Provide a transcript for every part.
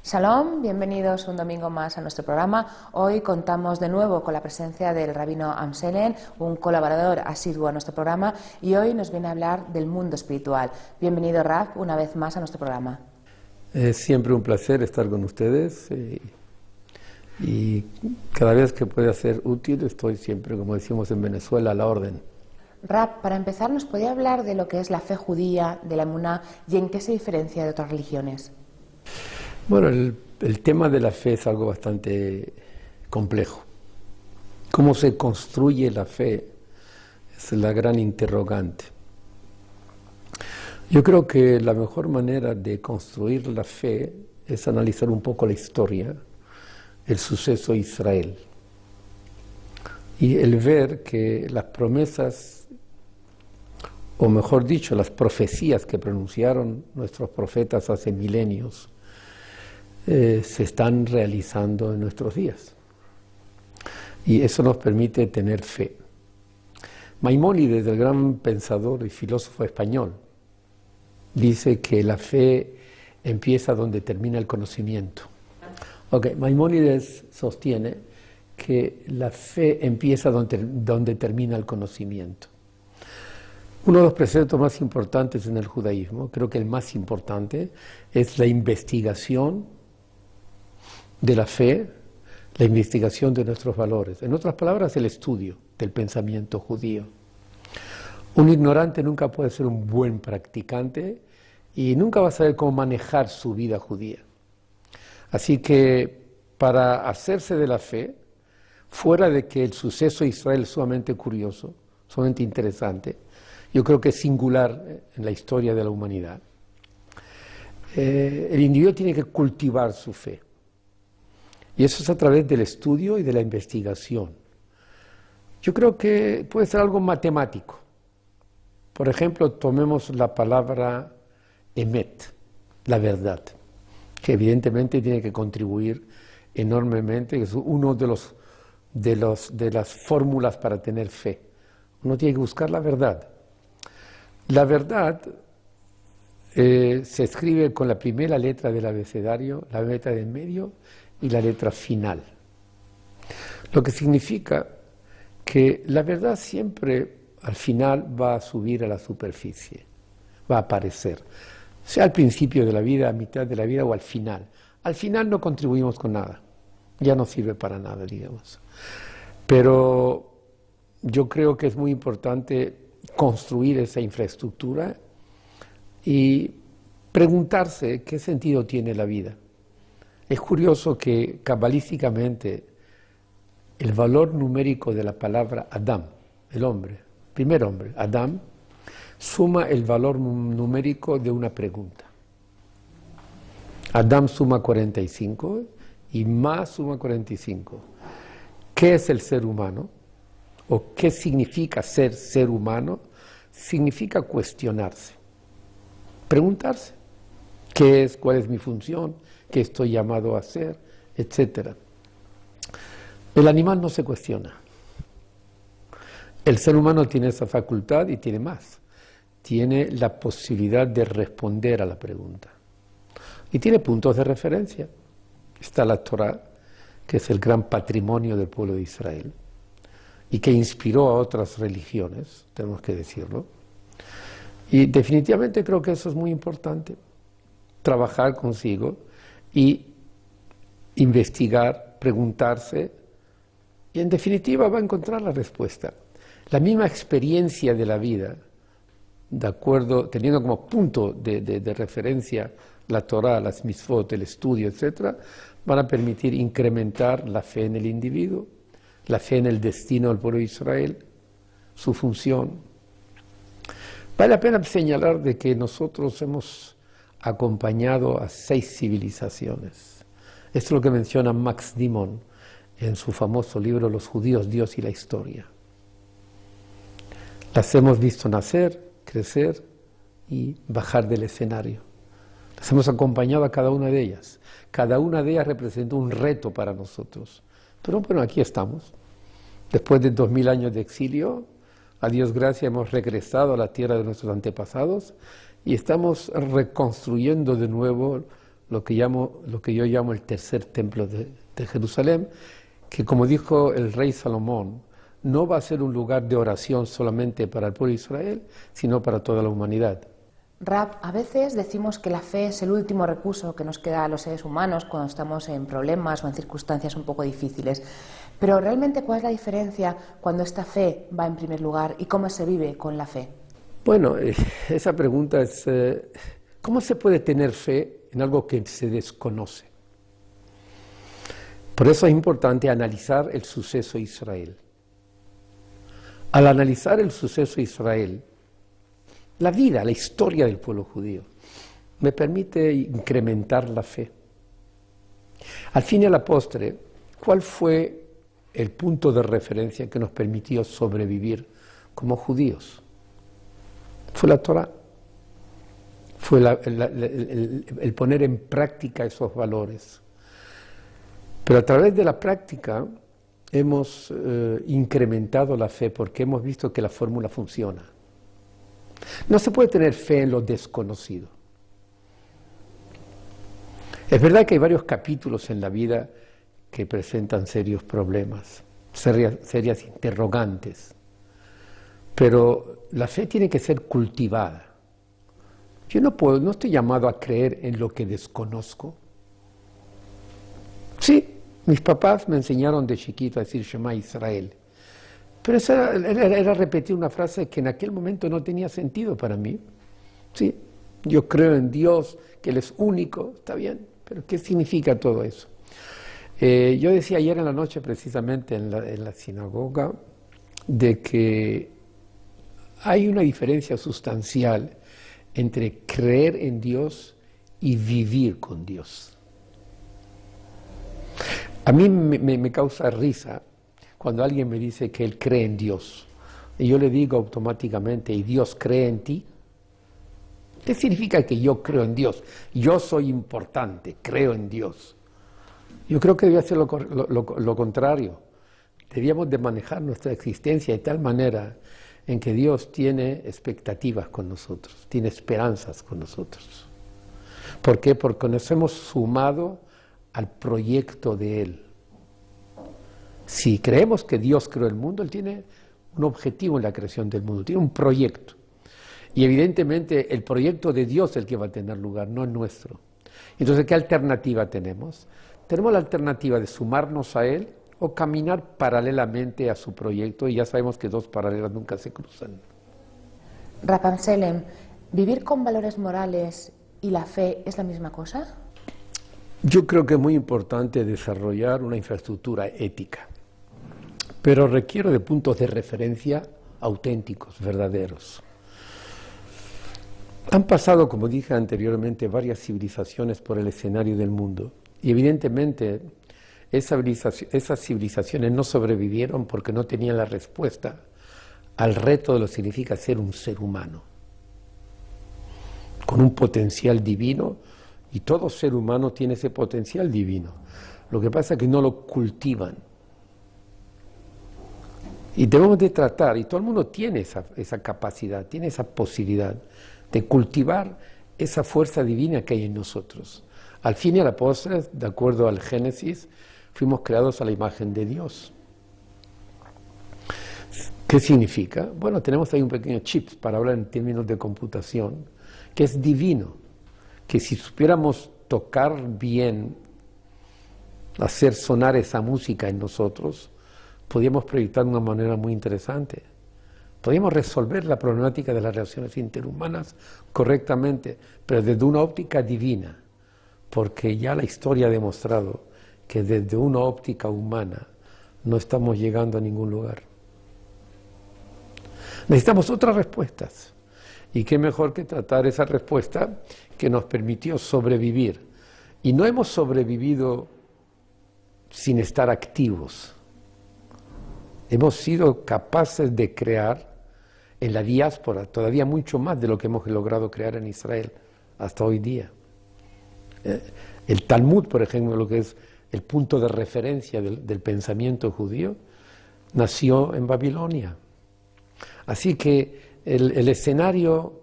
Shalom, bienvenidos un domingo más a nuestro programa. Hoy contamos de nuevo con la presencia del rabino Amselen, un colaborador asiduo a nuestro programa, y hoy nos viene a hablar del mundo espiritual. Bienvenido, Rab, una vez más a nuestro programa. Es siempre un placer estar con ustedes y cada vez que pueda ser útil estoy siempre, como decimos en Venezuela, a la orden. Rab, para empezar, ¿nos podría hablar de lo que es la fe judía, de la emuná, y en qué se diferencia de otras religiones? Bueno, el tema de la fe es algo bastante complejo. ¿Cómo se construye la fe? Es la gran interrogante. Yo creo que la mejor manera de construir la fe es analizar un poco la historia, el suceso de Israel, y el ver que las promesas, o mejor dicho, las profecías que pronunciaron nuestros profetas hace milenios, se están realizando en nuestros días. Y eso nos permite tener fe. Maimónides, el gran pensador y filósofo español, dice que la fe empieza donde termina el conocimiento. Maimónides sostiene que la fe empieza donde termina el conocimiento. Uno de los preceptos más importantes en el judaísmo, creo que el más importante, es la investigación de la fe, la investigación de nuestros valores. En otras palabras, el estudio del pensamiento judío. Un ignorante nunca puede ser un buen practicante y nunca va a saber cómo manejar su vida judía. Así que para hacerse de la fe, fuera de que el suceso de Israel es sumamente curioso, sumamente interesante, yo creo que es singular en la historia de la humanidad, el individuo tiene que cultivar su fe. Y eso es a través del estudio y de la investigación. Yo creo que puede ser algo matemático. Por ejemplo, tomemos la palabra emet, la verdad, que evidentemente tiene que contribuir enormemente, es uno de las fórmulas para tener fe. Uno tiene que buscar la verdad. La verdad se escribe con la primera letra del abecedario, la letra del medio y la letra final. Lo que significa que la verdad siempre al final va a subir a la superficie, va a aparecer, sea al principio de la vida, a mitad de la vida o al final. Al final no contribuimos con nada, ya no sirve para nada, digamos. Pero yo creo que es muy importante construir esa infraestructura y preguntarse qué sentido tiene la vida. Es curioso que cabalísticamente el valor numérico de la palabra Adam, el hombre, primer hombre, Adam, suma el valor numérico de una pregunta. Adam suma 45 y más suma 45. ¿Qué es el ser humano? ¿O qué significa ser ser humano? Significa cuestionarse, preguntarse. ¿Qué es? ¿Cuál es mi función? ¿Qué estoy llamado a hacer? Etcétera. El animal no se cuestiona. El ser humano tiene esa facultad y tiene más. Tiene la posibilidad de responder a la pregunta. Y tiene puntos de referencia. Está la Torá, que es el gran patrimonio del pueblo de Israel, y que inspiró a otras religiones, tenemos que decirlo. Y definitivamente creo que eso es muy importante. Trabajar consigo y investigar, preguntarse, y en definitiva va a encontrar la respuesta. La misma experiencia de la vida, de acuerdo, teniendo como punto de referencia la Torá, las mitzvot, el estudio, etc., van a permitir incrementar la fe en el individuo, la fe en el destino del pueblo de Israel, su función. Vale la pena señalar de que nosotros hemos acompañado a 6 civilizaciones. Esto es lo que menciona Max Dimon en su famoso libro Los judíos, Dios y la historia. Las hemos visto nacer, crecer y bajar del escenario. Las hemos acompañado a cada una de ellas. Cada una de ellas representa un reto para nosotros. Pero bueno, aquí estamos. Después de 2000 años de exilio, a Dios gracias, hemos regresado a la tierra de nuestros antepasados y estamos reconstruyendo de nuevo lo que yo llamo el tercer templo de Jerusalén, que como dijo el rey Salomón, no va a ser un lugar de oración solamente para el pueblo de Israel, sino para toda la humanidad. Rab, a veces decimos que la fe es el último recurso que nos queda a los seres humanos cuando estamos en problemas o en circunstancias un poco difíciles. Pero realmente, ¿cuál es la diferencia cuando esta fe va en primer lugar y cómo se vive con la fe? Bueno, esa pregunta es, ¿cómo se puede tener fe en algo que se desconoce? Por eso es importante analizar el suceso de Israel. Al analizar el suceso de Israel, la vida, la historia del pueblo judío, me permite incrementar la fe. Al fin y a la postre, ¿cuál fue el punto de referencia que nos permitió sobrevivir como judíos? Fue la Torá, fue el poner en práctica esos valores. Pero a través de la práctica hemos incrementado la fe porque hemos visto que la fórmula funciona. No se puede tener fe en lo desconocido. Es verdad que hay varios capítulos en la vida que presentan serios problemas, serias interrogantes, pero la fe tiene que ser cultivada. Yo no estoy llamado a creer en lo que desconozco. Sí, mis papás me enseñaron de chiquito a decir Shema Israel. Pero eso era repetir una frase que en aquel momento no tenía sentido para mí. Sí, yo creo en Dios, que Él es único, está bien, pero ¿qué significa todo eso? Yo decía ayer en la noche precisamente en la sinagoga de que hay una diferencia sustancial entre creer en Dios y vivir con Dios. A mí me causa risa cuando alguien me dice que él cree en Dios, y yo le digo automáticamente, ¿y Dios cree en ti? ¿Qué significa que yo creo en Dios? Yo soy importante, creo en Dios. Yo creo que debe ser lo contrario. Debíamos de manejar nuestra existencia de tal manera en que Dios tiene expectativas con nosotros, tiene esperanzas con nosotros. ¿Por qué? Porque nos hemos sumado al proyecto de Él. Si creemos que Dios creó el mundo, Él tiene un objetivo en la creación del mundo, tiene un proyecto. Y evidentemente el proyecto de Dios es el que va a tener lugar, no el nuestro. Entonces, ¿qué alternativa tenemos? Tenemos la alternativa de sumarnos a Él o caminar paralelamente a su proyecto, y ya sabemos que dos paralelas nunca se cruzan. Rab Amselem, ¿vivir con valores morales y la fe es la misma cosa? Yo creo que es muy importante desarrollar una infraestructura ética, pero requiere de puntos de referencia auténticos, verdaderos. Han pasado, como dije anteriormente, varias civilizaciones por el escenario del mundo, y evidentemente esas civilizaciones no sobrevivieron porque no tenían la respuesta al reto de lo que significa ser un ser humano, con un potencial divino, y todo ser humano tiene ese potencial divino. Lo que pasa es que no lo cultivan. Y debemos de tratar, y todo el mundo tiene esa capacidad, tiene esa posibilidad de cultivar esa fuerza divina que hay en nosotros. Al fin y a la postre, de acuerdo al Génesis, fuimos creados a la imagen de Dios. ¿Qué significa? Bueno, tenemos ahí un pequeño chip para hablar en términos de computación, que es divino, que si supiéramos tocar bien, hacer sonar esa música en nosotros, podríamos proyectar de una manera muy interesante. Podríamos resolver la problemática de las relaciones interhumanas correctamente, pero desde una óptica divina, porque ya la historia ha demostrado que desde una óptica humana no estamos llegando a ningún lugar. Necesitamos otras respuestas, y qué mejor que tratar esa respuesta que nos permitió sobrevivir. Y no hemos sobrevivido sin estar activos. Hemos sido capaces de crear en la diáspora todavía mucho más de lo que hemos logrado crear en Israel hasta hoy día. El Talmud, por ejemplo, lo que es el punto de referencia del pensamiento judío, nació en Babilonia. Así que el escenario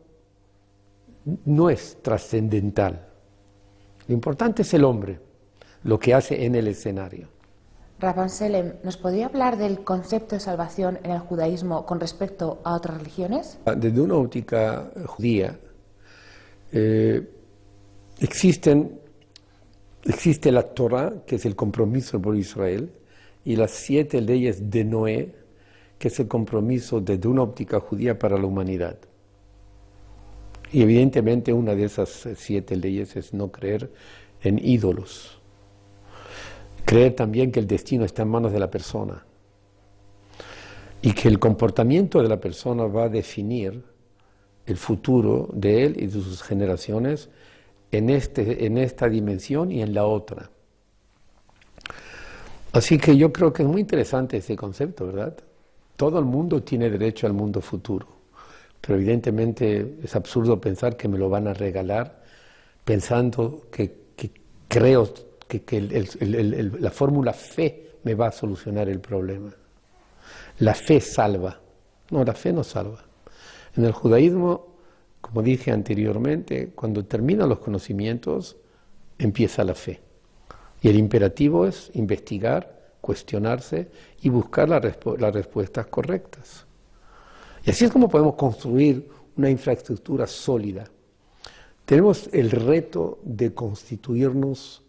no es trascendental. Lo importante es el hombre, lo que hace en el escenario. Rav Amselem, ¿nos podría hablar del concepto de salvación en el judaísmo con respecto a otras religiones? Desde una óptica judía, existe la Torah, que es el compromiso por Israel, y las 7 leyes de Noé, que es el compromiso desde una óptica judía para la humanidad. Y evidentemente una de esas 7 leyes es no creer en ídolos. Creer también que el destino está en manos de la persona y que el comportamiento de la persona va a definir el futuro de él y de sus generaciones en esta dimensión y en la otra. Así que yo creo que es muy interesante ese concepto, ¿verdad? Todo el mundo tiene derecho al mundo futuro, pero evidentemente es absurdo pensar que me lo van a regalar pensando que creo que la fórmula fe me va a solucionar el problema. La fe salva. No, la fe no salva. En el judaísmo, como dije anteriormente, cuando terminan los conocimientos, empieza la fe. Y el imperativo es investigar, cuestionarse y buscar las respuestas correctas. Y así es como podemos construir una infraestructura sólida. Tenemos el reto de constituirnos,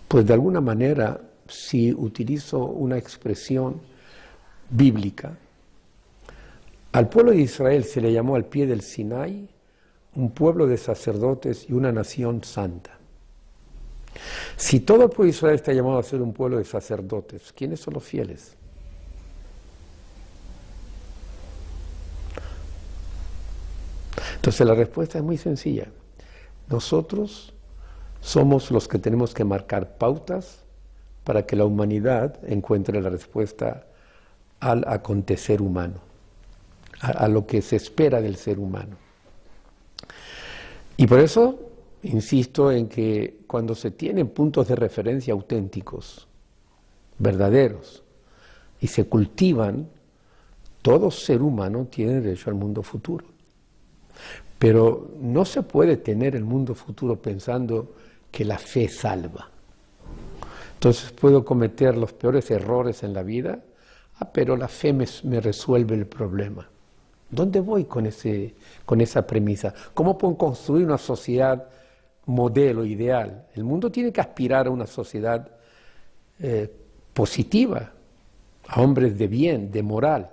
pues de alguna manera, si utilizo una expresión bíblica, al pueblo de Israel se le llamó al pie del Sinai un pueblo de sacerdotes y una nación santa. Si todo el pueblo de Israel está llamado a ser un pueblo de sacerdotes, ¿quiénes son los fieles? Entonces la respuesta es muy sencilla. Nosotros somos los que tenemos que marcar pautas para que la humanidad encuentre la respuesta al acontecer humano, a lo que se espera del ser humano. Y por eso insisto en que cuando se tienen puntos de referencia auténticos, verdaderos, y se cultivan, todo ser humano tiene derecho al mundo futuro. Pero no se puede tener el mundo futuro pensando que la fe salva. Entonces puedo cometer los peores errores en la vida, pero la fe me resuelve el problema. ¿Dónde voy con esa premisa? ¿Cómo puedo construir una sociedad modelo, ideal? El mundo tiene que aspirar a una sociedad positiva, a hombres de bien, de moral.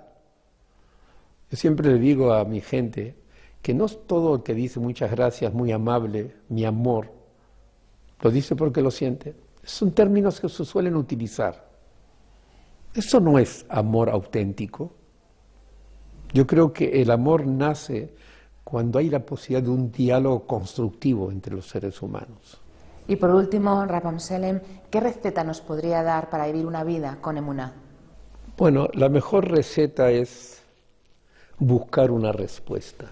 Yo siempre le digo a mi gente que no es todo el que dice muchas gracias, muy amable, mi amor, lo dice porque lo siente. Son términos que se suelen utilizar. Eso no es amor auténtico. Yo creo que el amor nace cuando hay la posibilidad de un diálogo constructivo entre los seres humanos. Y por último, Rav Amselem, ¿qué receta nos podría dar para vivir una vida con emuná? Bueno, la mejor receta es buscar una respuesta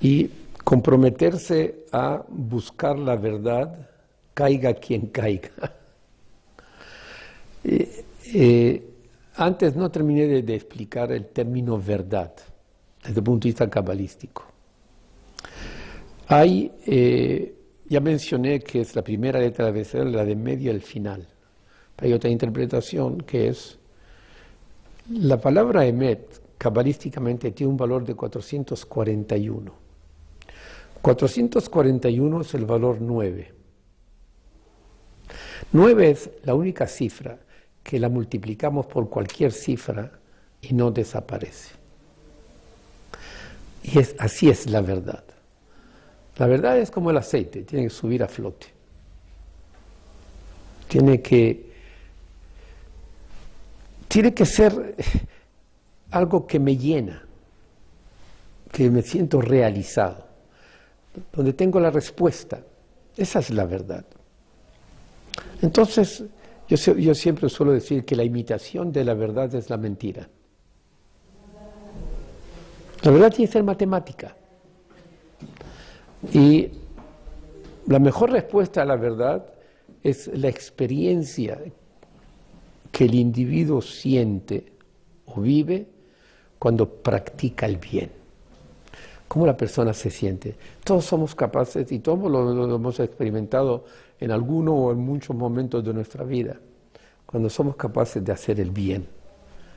y comprometerse a buscar la verdad, caiga quien caiga. Antes no terminé de explicar el término verdad desde el punto de vista cabalístico. Ya mencioné que es la primera letra del abecedario, la de medio al final. Hay otra interpretación que es la palabra emet, cabalísticamente tiene un valor de 441. 441 es el valor 9. 9 es la única cifra que la multiplicamos por cualquier cifra y no desaparece. Y así es la verdad. La verdad es como el aceite, tiene que subir a flote. Tiene que ser algo que me llena, que me siento realizado, donde tengo la respuesta. Esa es la verdad. Entonces, yo siempre suelo decir que la imitación de la verdad es la mentira. La verdad tiene que ser matemática. Y la mejor respuesta a la verdad es la experiencia que el individuo siente o vive cuando practica el bien. cómo la persona se siente. Todos somos capaces, y todos lo hemos experimentado en alguno o en muchos momentos de nuestra vida, cuando somos capaces de hacer el bien.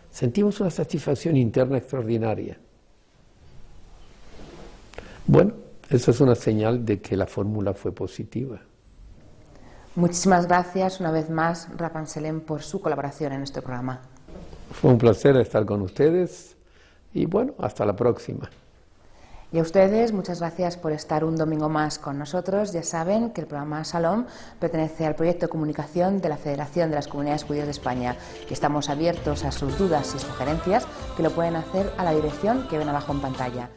Sentimos una satisfacción interna extraordinaria. Bueno, eso es una señal de que la fórmula fue positiva. Muchísimas gracias una vez más, Rav Amselem, por su colaboración en este programa. Fue un placer estar con ustedes y bueno, hasta la próxima. Y a ustedes, muchas gracias por estar un domingo más con nosotros. Ya saben que el programa Shalom pertenece al proyecto de comunicación de la Federación de las Comunidades Judías de España y estamos abiertos a sus dudas y sugerencias, que lo pueden hacer a la dirección que ven abajo en pantalla.